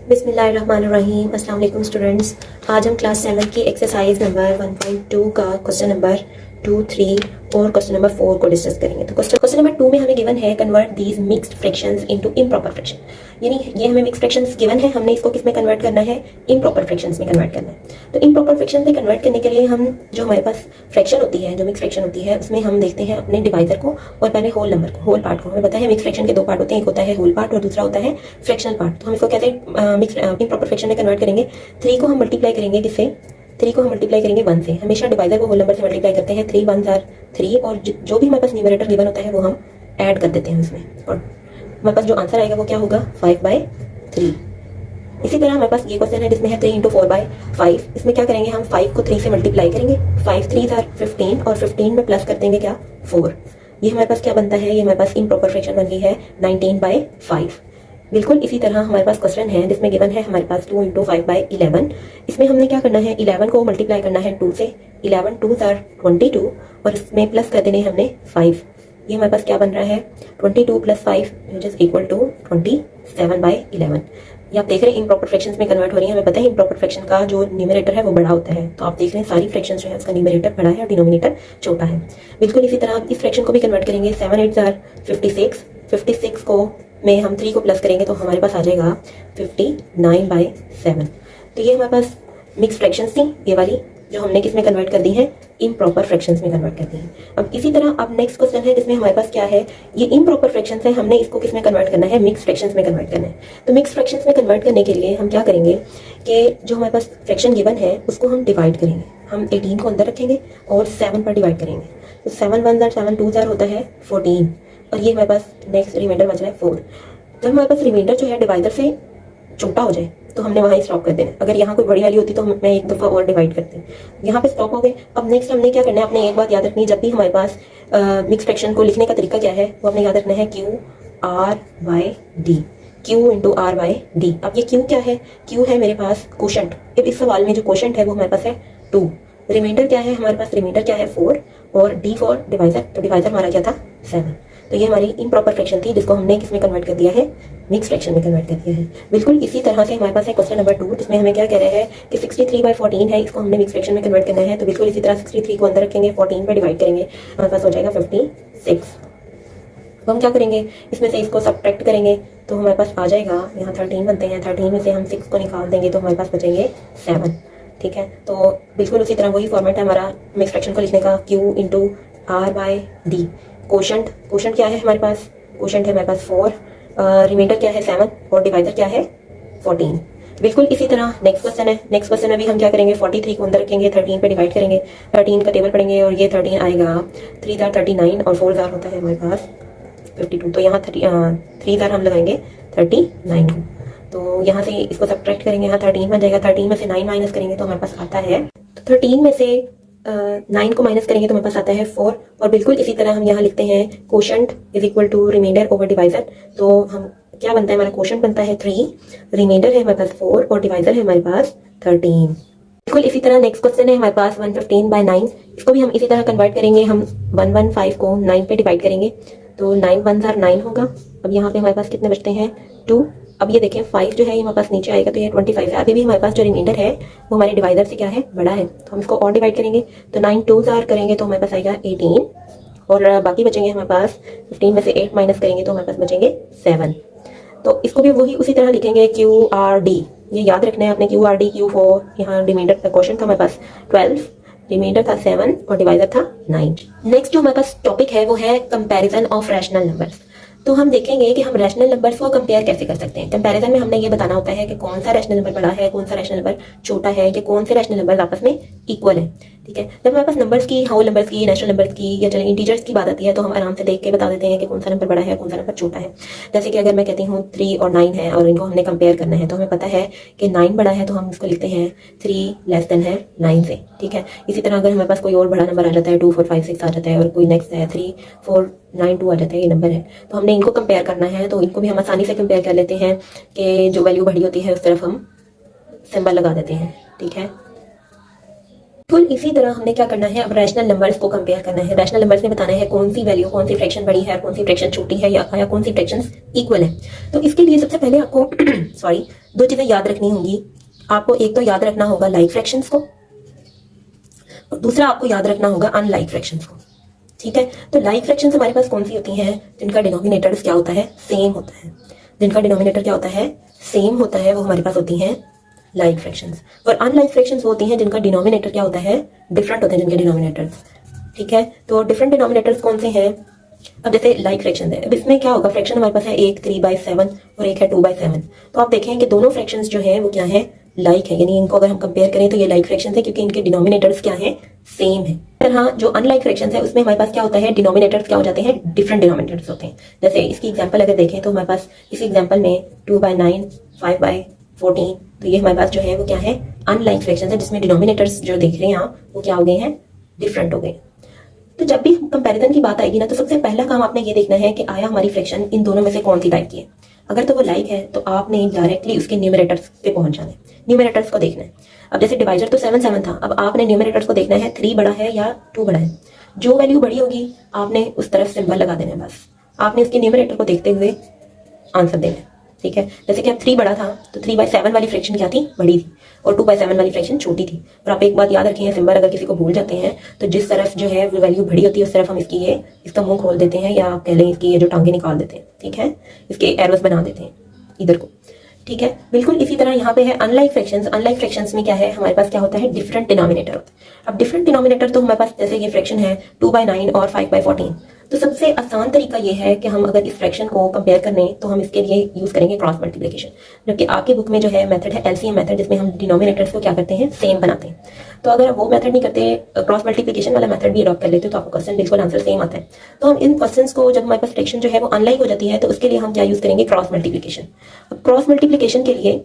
बिस्मिल्लाहिर्रहमानिर्रहीम। अस्सलाम वालेकुम स्टूडेंट्स। आज हम क्लास 7 की एक्सरसाइज नंबर 1.2 का क्वेश्चन नंबर 2, 3 और क्वेश्चन नंबर 4 को डिस्कस करेंगे। तो क्वेश्चन नंबर 2 में हमें गिवन है convert these mixed fractions into improper fraction. यानी ये हमें मिक्स्ड फ्रैक्शंस गिवन है, हमने इसको किस में कन्वर्ट करना है, इम्प्रॉपर फ्रैक्शंस में कन्वर्ट करना है। तो इम्प्रॉपर फ्रैक्शन में कन्वर्ट करने के लिए हम जो हमारे पास फ्रैक्शन होती है, जो मिक्स फ्रैक्शन होती है, उसमें हम देखते हैं अपने डिवाइजर को और पहले होल नंबर को, होल पार्ट को। हमें पता है मिक्स फ्रैक्शन के दो पार्ट होते हैं, एक होता है होल पार्ट और दूसरा होता है फ्रैक्शनल पार्ट। तो हम इसको कैसे मिक्स इम्प्रॉपर फ्रैक्शन में कन्वर्ट करेंगे, 3 को हम मल्टीप्लाई करेंगे किससे, 3 को हम मल्टीप्लाई करेंगे 1 से। हमेशा डिवाइजर को होल नंबर से मल्टीप्लाई करते हैं, 3 1 आर 3 और जो भी हमारे पास न्यूमरेटर गिवन होता है वो हम ऐड कर देते हैं उसमें, और हमारे पास जो आंसर आएगा वो क्या होगा, 5/3। इसी तरह हमारे पास ये क्वेश्चन है जिसमें है 3 × 4/5। इसमें क्या करेंगे, हम 5 को 3 से मल्टीप्लाई करेंगे, 5 3 आर 15 और 15 में प्लस कर देंगे क्या, 4। ये हमारे पास क्या बनता है, ये हमारे पास इम्प्रॉपर फ्रैक्शन बन गई है 19/5। बिल्कुल इसी तरह हमारे पास क्वेश्चन है जिसमें गिवन है हमारे पास 2 × 5/11। इसमें हमने क्या करना है, 11 को मल्टीप्लाई करना है 2 से, 11 2 आर 22 और इसमें प्लस कर देने हमने 5। ये हमारे पास क्या बन रहा है, 22 + 5 विच इज इक्वल टू 27/11। ये आप देख रहे हैं इम्प्रॉपर फ्रैक्शंस में कन्वर्ट हो रही है। हमें पता है इम्प्रॉपर फ्रैक्शन का जो न्यूमरेटर है वो बड़ा होता है, तो आप देख रहे हैं सारी फ्रैक्शंस जो है उसका न्यूमरेटर बड़ा है और डिनोमिनेटर छोटा है। बिल्कुल इसी तरह आप इस फ्रैक्शन को भी कन्वर्ट करेंगे, 7 8 आर 56, 56 को में हम 3 को प्लस करेंगे तो हमारे पास आ जाएगा 59/7। तो ये हमारे पास मिक्स फ्रैक्शंस थी, ये वाली जो हमने किस में कन्वर्ट कर दी है, इम्प्रॉपर फ्रैक्शंस में कन्वर्ट कर दी है। अब इसी तरह अब नेक्स्ट क्वेश्चन है जिसमें हमारे पास क्या है, ये इम्प्रॉपर फ्रैक्शंस है, हमने इसको किस में कन्वर्ट करना है, मिक्स फ्रैक्शंस में कन्वर्ट करना है। तो मिक्स फ्रैक्शंस में कन्वर्ट करने के लिए हम क्या करेंगे कि जो हमारे पास फ्रैक्शन गिवन है उसको हम डिवाइड करेंगे। हम 18 को अंदर रखेंगे और 7 पर डिवाइड करेंगे। तो 7 1 आर 7 2 आर होता है 14 और ये हमारे पास नेक्स्ट रिमाइंडर बच रहा है 4। जब हमारे पास रिमाइंडर जो है डिवाइडर से छोटा हो जाए तो हमने वहाँ स्टॉप कर देना। अगर यहाँ कोई बड़ी वैल्यू होती तो मैं एक दफ़ा और डिवाइड करती, यहाँ पे स्टॉप हो गए। अब नेक्स्ट हमने क्या करना है, अपने एक बात याद रखनी है, जब भी हमारे पास मिक्स फ्रैक्शन को लिखने का तरीका क्या है वो हमने याद रखना है, Q/D, Q × R/D। अब ये Q क्या है, Q है मेरे पास कोशेंट। अब इस सवाल में जो कोशेंट है वो हमारे पास है 2। रिमाइंडर क्या है हमारे पास, रिमाइंडर क्या है 4 और D फॉर डिवाइजर, तो डिवाइजर हमारा क्या था 7। तो ये हमारी इम्प्रॉपर फ्रैक्शन थी जिसको हमने किस में कन्वर्ट कर दिया है, मिक्स फ्रैक्शन में कन्वर्ट कर दिया है। बिल्कुल इसी तरह से हमारे पास है क्वेश्चन नंबर 2 जिसमें हमें क्या कह रहे हैं कि 63/14 है, इसको हमने मिक्स फ्रैक्शन में कन्वर्ट करना है। तो बिल्कुल इसी तरह 63 को अंदर रखेंगे, 14 पे डिवाइड करेंगे, हमारे पास हो जाएगा 56। तो हम क्या करेंगे, इसमें से इसको सब्ट्रैक्ट करेंगे तो हमारे पास आ जाएगा, यहाँ 13 बनते हैं, 13 में से हम 6 को निकाल देंगे तो हमारे पास बचेंगे 7। ठीक है, तो बिल्कुल उसी तरह वही फॉर्मेट है हमारा मिक्स फ्रैक्शन को लिखने का, Q × R/D। कोशेंट, कोशेंट क्या है हमारे पास, कोशेंट है हमारे पास 4, रिमाइंडर क्या है 7 और डिवाइजर क्या है 14। बिल्कुल इसी तरह नेक्स्ट क्वेश्चन है, नेक्स्ट क्वेश्चन में भी हम क्या करेंगे, 43 को अंदर रखेंगे, 13 पे डिवाइड करेंगे, 13 का टेबल पढ़ेंगे और ये 13 आएगा, 3 आर 39 और 4 आर होता है हमारे पास 52। तो यहाँ 3 आर हम लगाएंगे 39 को, तो यहाँ से इसको सब्ट्रैक्ट करेंगे, यहाँ 13 बन जाएगा, 13 में से 9 माइनस करेंगे तो हमारे पास आता है, तो 13 में से 9 को माइनस करेंगे तो हमारे पास आता है 4। और बिल्कुल इसी तरह हम यहाँ लिखते हैं quotient is equal to reminder over divisor. तो हम क्या बनता है, हमारा कोशेंट बनता है 3, रिमाइंडर है हमारे पास 4 और डिवाइजर है हमारे पास 13। बिल्कुल इसी तरह नेक्स्ट क्वेश्चन है हमारे पास 115/9। इसको भी हम इसी तरह कन्वर्ट करेंगे, हम 115 को 9 पे डिवाइड करेंगे तो 9 1 आर 9 होगा। अब यहाँ पे हमारे पास कितने बचते हैं 2। अब ये देखें 5 जो है ये हमारे पास नीचे आएगा तो ये 25 है। अभी भी हमारे पास जो रिमाइंडर है वो हमारे डिवाइडर से क्या है, बड़ा है, तो हम इसको और डिवाइड करेंगे तो 9 2 आर करेंगे तो हमारे पास आएगा 18 और बाकी बचेंगे हमारे पास 15 में से 8 माइनस करेंगे तो हमारे पास बचेंगे 7। तो इसको भी वही उसी तरह लिखेंगे QRD। ये याद रखना है आपने, QRD Q4, यहाँ रिमाइंडर का क्वेश्चन था हमारे पास 12, रिमाइंडर था 7 और डिवाइजर था 9। नेक्स्ट जो हमारे पास टॉपिक है वो है कंपैरिजन ऑफ रैशनल नंबर्स। तो हम देखेंगे कि हम रैशनल नंबर्स को कंपेयर कैसे कर सकते हैं। कंपैरिजन में हमने ये बताना होता है कि कौन सा रैशनल नंबर बड़ा है, कौन सा रैशनल नंबर छोटा है, या कौन से रैशनल नंबर आपस में इक्वल है। ठीक है, जब हमारे पास नंबर्स की, होल नंबर्स की, नेचुरल नंबर्स की या चले इंटीजर्स की बात आती है तो हम आराम से देख के बता देते हैं कि कौन सा नंबर बड़ा है, कौन सा नंबर छोटा है। जैसे कि अगर मैं कहती हूँ 3 और 9 है और इनको हमने कंपेयर करना है तो हमें पता है कि 9 बड़ा है तो हम इसको लिखते हैं 3 लेस देन है 9 से। ठीक है, इसी तरह अगर हमारे पास कोई और बड़ा नंबर आ जाता है, 2 4 5 6 आ जाता है और कोई नेक्स्ट है 3 4 9 2 आ जाता है, ये नंबर है, तो हमने इनको कंपेयर करना है तो इनको भी हम आसानी से कंपेयर कर लेते हैं कि जो वैल्यू बड़ी होती है उस तरफ हम सिंबल लगा देते हैं। ठीक है, बिल्कुल इसी तरह हमने क्या करना है, अब रैशनल नंबर्स को कंपेयर करना है। रैशनल नंबर्स में बताना है कौन सी वैल्यू, कौन सी फ्रैक्शन बड़ी है, कौन सी फ्रैक्शन छोटी है, या कौन सी फ्रैक्शन इक्वल है। तो इसके लिए सबसे पहले आपको सॉरी दो चीजें याद रखनी होंगी आपको। एक तो याद रखना होगा लाइक फ्रैक्शंस को, और दूसरा आपको याद रखना होगा अनलाइक फ्रैक्शंस को। ठीक है, तो लाइक फ्रैक्शंस हमारे पास कौन सी होती हैं? जिनका डिनोमिनेटर्स क्या होता है? सेम होता है। जिनका डिनोमिनेटर क्या होता है? सेम होता है, वो हमारे पास होती हैं लाइक फ्रैक्शंस। और अनलाइक फ्रैक्शंस होती हैं जिनका डिनोमिनेटर क्या होता है? डिफरेंट होते हैं जिनके डिनोमिनेटर्स। ठीक है, तो डिफरेंट डिनोमिनेटर्स कौन से हैं? अब जैसे लाइक फ्रैक्शन है, अब इसमें क्या होगा? फ्रैक्शन हमारे पास है एक 3/7 और एक है 2/7। तो आप देखें कि दोनों फ्रैक्शंस जो हैं वो क्या है? लाइक है, यानी इनको अगर हम कंपेयर करें तो ये लाइक फ्रैक्शंस है क्योंकि इनके डिनोमिनेटर्स क्या है? सेम है। तरह जो अनलाइक फ्रैक्शंस है उसमें हमारे पास क्या होता है? डिनोमिनेटर्स क्या हो जाते हैं? डिफरेंट डिनोमिनेटर्स होते हैं। जैसे इसकी एग्जांपल अगर देखें तो हमारे पास इस एग्जांपल में 2/9, 5/14, तो ये हमारे पास जो है वो क्या है? अनलाइक फ्रैक्शंस है, जिसमें डिनोमिनेटर्स जो देख रहे हैं आप वो क्या हो गए हैं? डिफरेंट हो गए। तो जब भी कंपैरिजन की बात आएगी ना, तो सबसे पहला काम आपने ये देखना है कि आया हमारी फ्रैक्शन इन दोनों में से कौन सी टाइप की है। अगर तो वो लाइक है तो आपने डायरेक्टली उसके न्यूमरेटर्स पे पहुंच जाना है, न्यूमरेटर्स को देखना है। अब जैसे डिवाइजर तो 7/7 था, अब आपने न्यूमरेटर्स को देखना है 3 बड़ा है या 2 बड़ा है। जो वैल्यू बड़ी होगी आपने उस तरफ सिंबल लगा देना है, बस आपने उसके न्यूमरेटर को देखते हुए आंसर देना है। ठीक है, जैसे कि अब 3 बड़ा था तो 3/7 वाली फ्रैक्शन क्या थी? बड़ी थी, और 2/7 वाली फ्रैक्शन छोटी थी। और आप एक बात याद रखें, सिंबल अगर किसी को भूल जाते हैं तो जिस तरफ जो है वो वैल्यू बड़ी होती है उस तरफ हम इसका मुंह खोल देते हैं, या आप कह लें इसकी ये जो टांगे निकाल देते हैं। ठीक है, इसके एरोस बना देते हैं इधर को। ठीक है, बिल्कुल इसी तरह यहाँ पे है अनलाइक फ्रैक्शंस। अनलाइक फ्रैक्शंस में क्या है? हमारे पास क्या होता है? डिफरेंट डिनोमिनेटर होता है। अब डिफरेंट डिनोमिनेटर तो हमारे पास जैसे ये फ्रैक्शन है 2/9 और 5/14, तो सबसे आसान तरीका ये है कि हम अगर इस फ्रैक्शन को कंपेयर करने तो हम इसके लिए यूज करेंगे क्रॉस मल्टीप्लिकेशन, जबकि आपकी बुक में जो है मेथड है एलसीएम मेथड, जिसमें हम डिनोमिनेटर्स को क्या करते हैं? सेम बनाते हैं। तो अगर आप वो मेथड नहीं करते, क्रॉस मल्टीप्लिकेशन वाला मेथड भी अडॉप्ट कर लेते हो, तो आपको क्वेश्चन बिल्कुल आंसर सेम आता है। तो हम इन क्वेश्चंस को, जब हमारे पास फ्रैक्शन जो है वो अनलाइक हो जाती है, तो उसके लिए हम क्या यूज करेंगे? Cross multiplication. अब क्रॉस मल्टीप्लिकेशन के लिए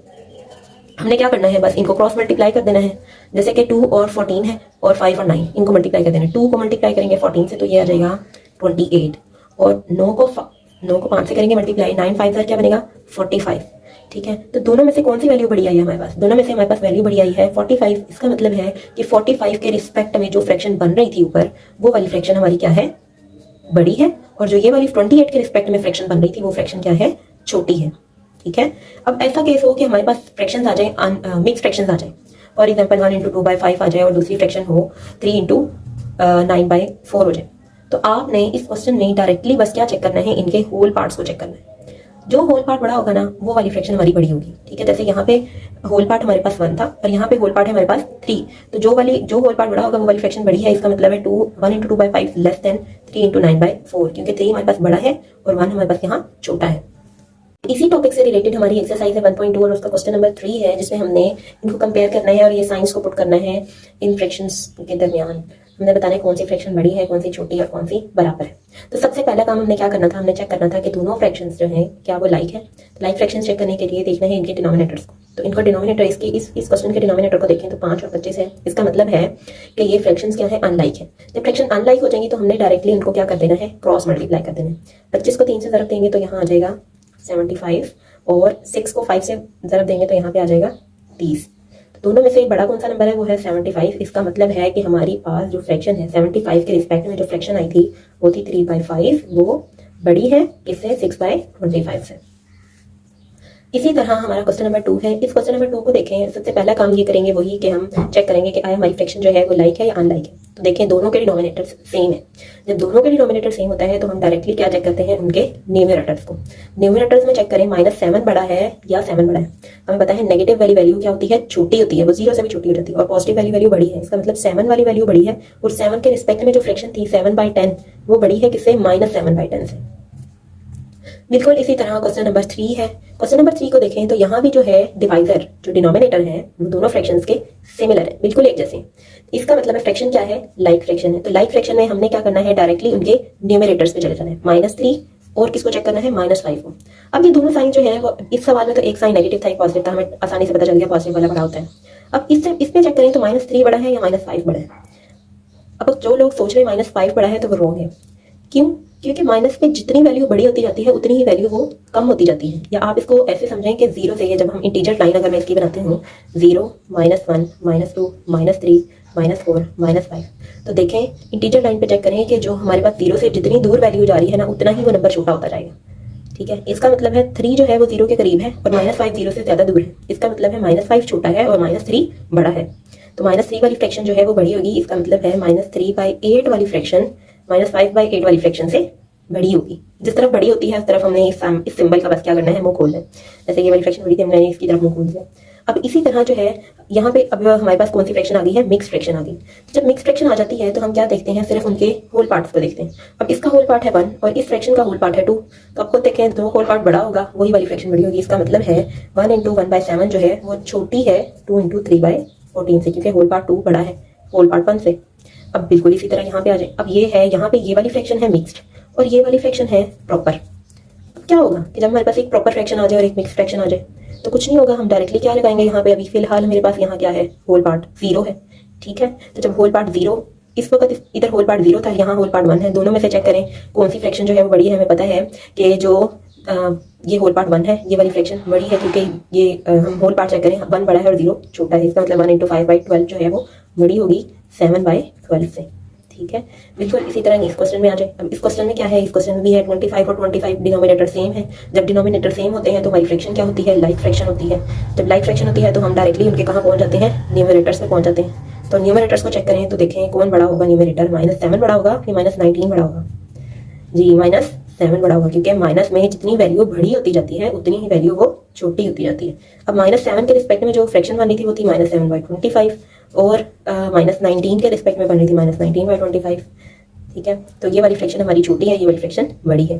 हमने क्या करना है? बस इनको क्रॉस मल्टीप्लाई कर देना है। जैसे कि 2 और 14 है और 5 और 9, इनको मल्टीप्लाई कर देना है। 2 को मल्टीप्लाई करेंगे 14 से तो ये आ जाएगा 28, और 9 को 5 से करेंगे मल्टीप्लाई, 9 5 क्या बनेगा? 45। ठीक है, तो दोनों में से कौन सी वैल्यू बड़ी आई है हमारे पास? दोनों में से हमारे पास वैल्यू बड़ी आई है 45। इसका मतलब है कि 45 के रिस्पेक्ट में जो फ्रैक्शन बन रही थी ऊपर, वो वाली फ्रैक्शन हमारी क्या है? बड़ी है। और जो ये वाली 28 के रिस्पेक्ट में फ्रैक्शन बन रही थी, वो फ्रैक्शन क्या है? छोटी है। ठीक है, अब ऐसा केस हो कि हमारे पास फ्रैक्शंस आ जाए, मिक्स फ्रैक्शंस आ जाए। फॉर एग्जांपल 1 × 2/5 आ जाए और दूसरी फ्रैक्शन हो 3 × 9/4 हो जाए। तो आपने इस क्वेश्चन में डायरेक्टली बस क्या चेक करना है? इनके होल पार्ट्स को चेक करना है। जो होल पार्ट बड़ा होगा ना, वो वाली फ्रैक्शन हमारी बड़ी होगी। ठीक है, जैसे यहाँ पे होल पार्ट हमारे पास 1 था और यहाँ पे होल पार्ट है हमारे पास 3, तो जो होल पार्ट बड़ा होगा वो वाली फ्रैक्शन बड़ी है। इसका मतलब है 1 × 2/5 लेस देन 3 × 9/4, क्योंकि 3 हमारे पास बड़ा है और 1 हमारे पास यहाँ छोटा है। इसी टॉपिक से रिलेटेड हमारी एक्सरसाइज है 1.2 और उसका क्वेश्चन नंबर 3 है, जिसमें हमने इनको कंपेयर करना है और ये साइंस को पुट करना है इन फ्रैक्शंस के दरमियान। हमने बताना है कौन सी फ्रैक्शन बड़ी है, कौन सी छोटी है और कौन सी बराबर है। तो सबसे पहला काम हमने क्या करना था? हमने चेक करना था कि दोनों फ्रैक्शंस जो हैं क्या वो लाइक है। लाइक फ्रैक्शंस चेक करने के लिए देखना है इनके डिनोमिनेटर्स को। तो इनका डिनोमिनेटर इस क्वेश्चन के डिनोमिनेटर को देखें तो 5 और 25 है। इसका मतलब है कि ये फ्रैक्शंस क्या है? अनलाइक है। जब फ्रैक्शन अनलाइक हो जाएंगी तो हमने डायरेक्टली इनको क्या कर देना है? क्रॉस मल्टीप्लाई कर देना है। 25 को 3 से ज़रब देंगे तो यहाँ आ जाएगा 75, और 6 को 5 से ज़रब देंगे तो यहाँ पे आ जाएगा 30। तो दोनों में से बड़ा कौन सा नंबर है? वो है 75। इसका मतलब है कि हमारी पास जो फ्रैक्शन है 75 के रिस्पेक्ट में जो फ्रैक्शन आई थी वो थी 3/5, वो बड़ी है किससे? 6/25 से। इसी तरह हमारा क्वेश्चन नंबर 2 है। इस क्वेश्चन नंबर 2 को देखें, सबसे पहला काम ये करेंगे वही कि हम चेक करेंगे कि आया हमारी फ्रैक्शन जो है वो लाइक है या अनलाइक है। तो देखें दोनों के डिनोमिनेटर्स सेम है। जब दोनों के डिनोमिनेटर सेम होता है तो हम डायरेक्टली क्या चेक करते हैं? उनके न्यूमरेटर्स को। न्यूमरेटर्स में चेक करें -7 बड़ा है या 7 बड़ा है। हमें पता है नेगेटिव वाली वैल्यू क्या होती है? छोटी होती है, वो 0 से भी छोटी हो जाती है, और पॉजिटिव वाली वैल्यू बड़ी है। इसका मतलब 7 वाली वैल्यू बड़ी है, और 7 के रिस्पेक्ट में जो फ्रैक्शन थी 7/10 वो बड़ी है किससे? -7/10 से। बिल्कुल इसी तरह क्वेश्चन नंबर 3 है। क्वेश्चन नंबर 3 को देखें तो यहाँ भी जो है डिवाइजर, जो डिनोमिनेटर है, वो दोनों फ्रैक्शंस के सिमिलर है, बिल्कुल एक जैसे। इसका मतलब है फ्रैक्शन क्या है? लाइक फ्रैक्शन है। तो लाइक फ्रैक्शन में हमने क्या करना है? डायरेक्टली उनके न्यूमरेटर्स पे चले जाना है। -3 और किसको चेक करना है? -5 को। अब ये दोनों साइन जो है वो इस सवाल में तो एक साइन नेगेटिव था, एक पॉजिटिव था, हमें आसानी से पता चल गया पॉजिटिव वाला बड़ा होता है। अब इसमें चेक करें तो -3 बड़ा है या -5 बड़ा है। अब जो लोग सोच रहे हैं -5 बड़ा है तो वो रॉन्ग है। क्यों? क्योंकि माइनस में जितनी वैल्यू बड़ी होती जाती है उतनी ही वैल्यू वो कम होती जाती है। या आप इसको ऐसे समझें कि 0 से, जब हम इंटीजर लाइन अगर मैं इसकी बनाती हूँ 0, -1, -2, -3, -4, -5, तो देखें इंटीजर लाइन पे चेक करें कि जो हमारे पास 0 से जितनी दूर वैल्यू जा रही है ना, उतना ही वो नंबर छोटा होता जाएगा। ठीक है, इसका मतलब है 3 जो है वो 0 के करीब है और -5 0 से ज्यादा दूर है। इसका मतलब है -5 छोटा है और -3 बड़ा है। तो -3 वाली फ्रैक्शन जो है वो बड़ी होगी। इसका मतलब है -3/8 वाली फ्रैक्शन -5/8 वाली फ्रैक्शन से बड़ी होगी। जिस तरफ बड़ी होती है उस तरफ हमने इस सिंबल का बस क्या करना है, मुंह खोलना है। जैसे ये वाली फ्रैक्शन बड़ी थी, हमने इसकी तरफ मुंह खोल दिया। अब इसी तरह जो है यहाँ पे अब हमारे पास कौन सी फ्रैक्शन आ गई है, मिक्स फ्रैक्शन आ गई। जब मिक्स फ्रैक्शन आ जाती है तो हम क्या देखते हैं, सिर्फ उनके होल पार्ट्स को देखते हैं। अब इसका होल पार्ट है 1 और इस फ्रैक्शन का होल पार्ट है 2, तो आपको देखें दो होल पार्ट बड़ा होगा, वही वाली फ्रैक्शन बड़ी होगी। इसका मतलब है 1 × 1/7 जो है वो छोटी है 2 × 3/14 से, क्योंकि होल पार्ट 2 बड़ा है होल पार्ट 1 से। अब बिल्कुल इसी तरह यहाँ पे आ जाए। अब ये है, यहाँ पे ये वाली फ्रैक्शन है मिक्स्ड और ये वाली फ्रैक्शन है प्रॉपर। अब क्या होगा कि जब हमारे पास एक प्रॉपर फ्रैक्शन आ जाए और एक मिक्स फ्रैक्शन आ जाए तो कुछ नहीं होगा, हम डायरेक्टली क्या लगाएंगे यहाँ पे। अभी फिलहाल मेरे पास यहाँ क्या है, होल पार्ट 0 है, ठीक है। तो जब होल पार्ट 0, इस वक्त इधर होल पार्ट 0 था, यहाँ होल पार्ट 1 है, दोनों में से चेक करें कौन सी फ्रैक्शन जो है वो बड़ी है। हमें पता है कि जो ये होल पार्ट 1 है, ये वाली फ्रैक्शन बड़ी है, क्योंकि ये हम होल पार्ट चेक करें, 1 बड़ा है और 0 छोटा है। इसका मतलब 1 × 5/12 जो है वो बड़ी होगी 7/12 से, ठीक है। बिल्कुल इसी तरह इस क्वेश्चन में आ जाए। अब इस क्वेश्चन में क्या है, इस क्वेश्चन में भी है 25 और 25 डिनोमिनेटर सेम है। जब डिनोमिनेटर सेम होते हैं तो हमारी फ्रैक्शन क्या होती है, लाइक फ्रैक्शन होती है। जब लाइक फ्रैक्शन होती है तो हम डायरेक्टली उनके कहाँ पहुंच जाते हैं, न्यूमरेटर्स में पहुंच जाते हैं। तो न्यूमरेटर्स को चेक करें तो देखें कौन बड़ा होगा, न्यूमरेटर -7 बड़ा होगा कि -19 बड़ा होगा। जी -7 बड़ा होगा, क्योंकि माइनस में जितनी वैल्यू बड़ी होती जाती है उतनी ही वैल्यू वो छोटी होती जाती है। अब -7 के रिस्पेक्ट में जो फ्रैक्शन बनी थी वो थी -7/25 और -19 के रिस्पेक्ट में बन रही थी -19/25, ठीक है। तो ये वाली फ्रैक्शन हमारी छोटी है, ये वाली फ्रैक्शन बड़ी है।